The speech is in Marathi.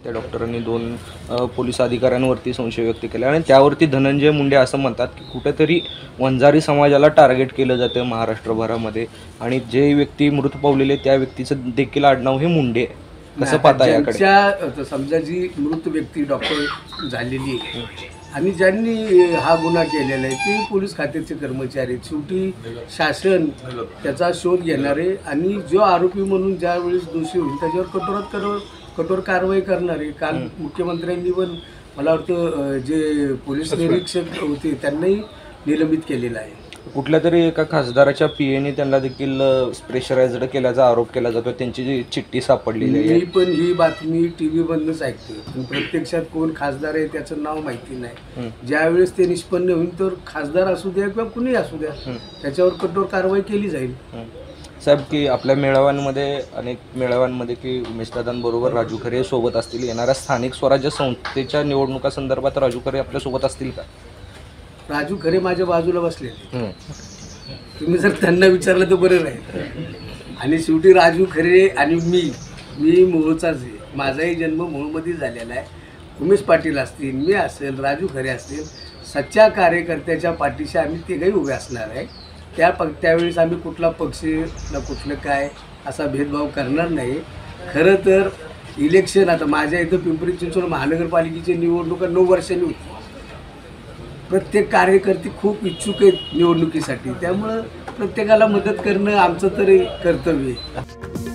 त्या डॉक्टरांनी 2 पोलीस अधिकाऱ्यांवरती संशय व्यक्त केला आणि त्यावरती धनंजय मुंडे असं म्हणतात की कुठेतरी वंजारी समाजाला टार्गेट केलं जातं महाराष्ट्रभरामध्ये आणि जे व्यक्ती मृत पावलेले त्या व्यक्तीचं देखील आडनाव हे मुंडे आहे. कसं पाहता याकडे? समजा जी मृत व्यक्ती डॉक्टर झालेली आहे आणि ज्यांनी हा गुन्हा केलेला आहे ते पोलीस खात्याचे कर्मचारी आहेत. शेवटी शासन त्याचा शोध घेणार आहे आणि जो आरोपी म्हणून ज्यावेळेस दोषी होईल त्याच्यावर कठोर कारवाई करणार आहे. काल मुख्यमंत्र्यांनी पण मला वाटतं जे पोलीस निरीक्षक होते त्यांनाही निलंबित केलेलं आहे. कुठल्या तरी एका खासदाराच्या पीएने त्यांना देखील प्रेशराइज्ड केल्याचा आरोप केला जातो. त्यांची जी चिठ्ठी सापडलेली आहे. मी पण ही बातमी टीव्ही मधूनच ऐकतो पण प्रत्यक्षात कोण खासदार आहे त्याचं नाव माहिती नाही. ज्यावेळेस ते निष्पन्न होईल तर खासदार असू द्या किंवा कुणीही असू द्या त्याच्यावर कठोर कारवाई केली जाईल. साहेब की आपल्या मेळाव्यांमध्ये अनेक मेळाव्यांमध्ये की उमेशदादांबरोबर राजू खरे सोबत असतील. येणाऱ्या स्थानिक स्वराज्य संस्थेच्या निवडणुकासंदर्भात राजू खरे आपल्या सोबत असतील का? राजू खरे माझ्या बाजूला बसलेले. तुम्ही जर त्यांना विचारलं तर बरं राहील. आणि शेवटी राजू खरे आणि मी मोहोचाच आहे. माझाही जन्म मोहोमध्ये झालेला आहे. उमेश पाटील असतील, मी असेल, राजू खरे असतील, सच्च्या कार्यकर्त्याच्या पाठीशी आम्ही तिघही उभे असणार आहे. त्यावेळेस आम्ही कुठला पक्ष ना कुठलं काय असा भेदभाव करणार नाही. खरं तर इलेक्शन आता माझ्या इथं पिंपरी चिंचवड महानगरपालिकेची निवडणुका 9 वर्षांनी होती. प्रत्येक कार्यकर्ते खूप इच्छुक आहेत निवडणुकीसाठी. त्यामुळं प्रत्येकाला मदत करणं आमचं तरी कर्तव्य आहे.